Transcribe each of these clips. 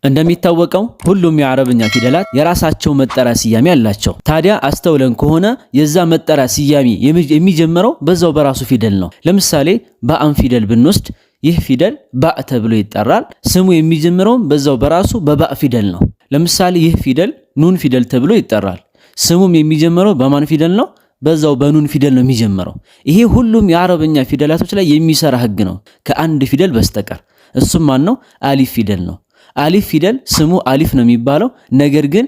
እንደሚታወቀው ሁሉም የአረብኛ ፊደላት የራሳቸው መጠሪያ ስያሜ አላቸው። ታዲያ አስተውለን ከሆነ የዛ መጠሪያ ስያሜ የሚጀምረው በዛው በራሱ ፊደል ነው። ለምሳሌ ባእን ፊደል ብንወስድ ይህ ፊደል ባእ ተብሎ ይጠራል። ስሙ የሚጀምረው በዛው በራሱ በባእ ፊደል ነው። ለምሳሌ ይህ ፊደል ኑን ፊደል ተብሎ ይጠራል። ስሙም የሚጀምረው በማን ፊደል ነው? በዛው በኑን ፊደል ነው የሚጀምረው። ይሄ ሁሉም የአረብኛ ፊደላቶች ላይ የሚሰራ ህግ ነው ከአንድ ፊደል በስተቀር። እሱም ማን ነው? አሊፍ ፊደል ነው። አሊፍ ፊደል ስሙ አሊፍ ነው የሚባለው። ነገር ግን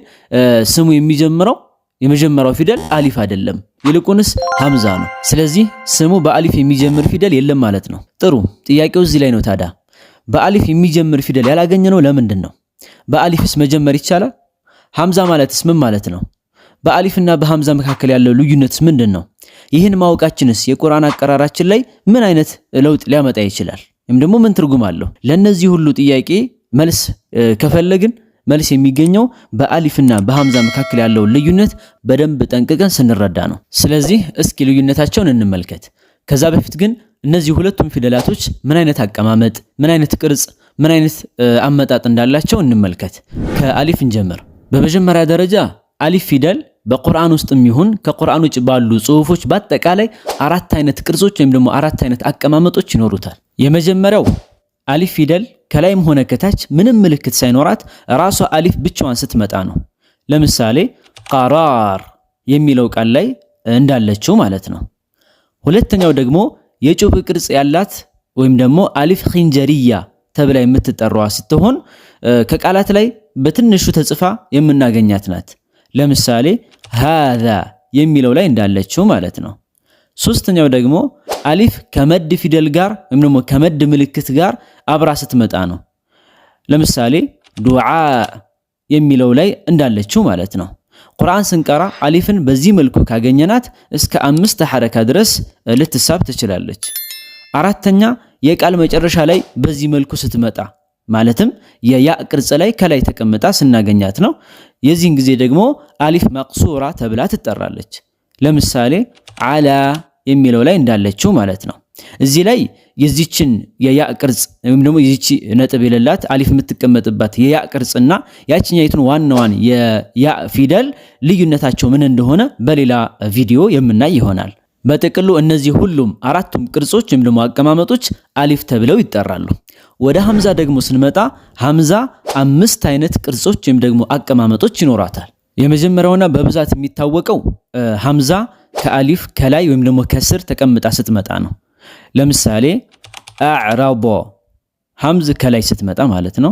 ስሙ የሚጀምረው የመጀመሪያው ፊደል አሊፍ አይደለም፣ ይልቁንስ ሐምዛ ነው። ስለዚህ ስሙ በአሊፍ የሚጀምር ፊደል የለም ማለት ነው። ጥሩ ጥያቄው እዚህ ላይ ነው። ታዲያ በአሊፍ የሚጀምር ፊደል ያላገኘነው ለምንድን ነው? በአሊፍስ መጀመር ይቻላል? ሐምዛ ማለትስ ምን ማለት ነው? በአሊፍና በሐምዛ መካከል ያለው ልዩነትስ ምንድን ነው? ይህን ማወቃችንስ የቁርአን አቀራራችን ላይ ምን አይነት ለውጥ ሊያመጣ ይችላል? ወይም ደግሞ ምን ትርጉም አለው? ለነዚህ ሁሉ ጥያቄ መልስ ከፈለግን መልስ የሚገኘው በአሊፍና በሐምዛ መካከል ያለው ልዩነት በደንብ ጠንቅቀን ስንረዳ ነው። ስለዚህ እስኪ ልዩነታቸውን እንመልከት። ከዛ በፊት ግን እነዚህ ሁለቱም ፊደላቶች ምን አይነት አቀማመጥ፣ ምን አይነት ቅርጽ፣ ምን አይነት አመጣጥ እንዳላቸው እንመልከት። ከአሊፍ እንጀምር። በመጀመሪያ ደረጃ አሊፍ ፊደል በቁርአን ውስጥም ይሁን ከቁርአን ውጭ ባሉ ጽሁፎች በአጠቃላይ አራት አይነት ቅርጾች ወይም ደግሞ አራት አይነት አቀማመጦች ይኖሩታል። የመጀመሪያው አሊፍ ፊደል ከላይም ሆነ ከታች ምንም ምልክት ሳይኖራት ራሷ አሊፍ ብቻዋን ስትመጣ ነው። ለምሳሌ ቀራር የሚለው ቃል ላይ እንዳለችው ማለት ነው። ሁለተኛው ደግሞ የጩብ ቅርጽ ያላት ወይም ደግሞ አሊፍ ኺንጀሪያ ተብላ የምትጠራዋ ስትሆን ከቃላት ላይ በትንሹ ተጽፋ የምናገኛት ናት። ለምሳሌ ሃዛ የሚለው ላይ እንዳለችው ማለት ነው። ሶስተኛው ደግሞ አሊፍ ከመድ ፊደል ጋር ወይም ደግሞ ከመድ ምልክት ጋር አብራ ስትመጣ ነው። ለምሳሌ ዱዓ የሚለው ላይ እንዳለችው ማለት ነው። ቁርአን ስንቀራ አሊፍን በዚህ መልኩ ካገኘናት እስከ 5 ሐረካ ድረስ ልትሳብ ትችላለች። አራተኛ የቃል መጨረሻ ላይ በዚህ መልኩ ስትመጣ ማለትም የያ ቅርጽ ላይ ከላይ ተቀምጣ ስናገኛት ነው። የዚህን ጊዜ ደግሞ አሊፍ መቅሱራ ተብላ ትጠራለች። ለምሳሌ አላ የሚለው ላይ እንዳለችው ማለት ነው። እዚህ ላይ የዚችን የያ ቅርጽ ወይም ደግሞ የዚች ነጥብ የሌላት አሊፍ የምትቀመጥባት የያ ቅርጽና ያችኛይቱን ዋናዋን የያ ፊደል ልዩነታቸው ምን እንደሆነ በሌላ ቪዲዮ የምናይ ይሆናል። በጥቅሉ እነዚህ ሁሉም አራቱም ቅርጾች ወይም ደግሞ አቀማመጦች አሊፍ ተብለው ይጠራሉ። ወደ ሐምዛ ደግሞ ስንመጣ ሐምዛ 5 አይነት ቅርጾች ወይም ደግሞ አቀማመጦች ይኖራታል። የመጀመሪያውና በብዛት የሚታወቀው ሐምዛ ከአሊፍ ከላይ ወይም ደግሞ ከስር ተቀምጣ ስትመጣ ነው። ለምሳሌ አዕራቦ ሐምዝ ከላይ ስትመጣ ማለት ነው።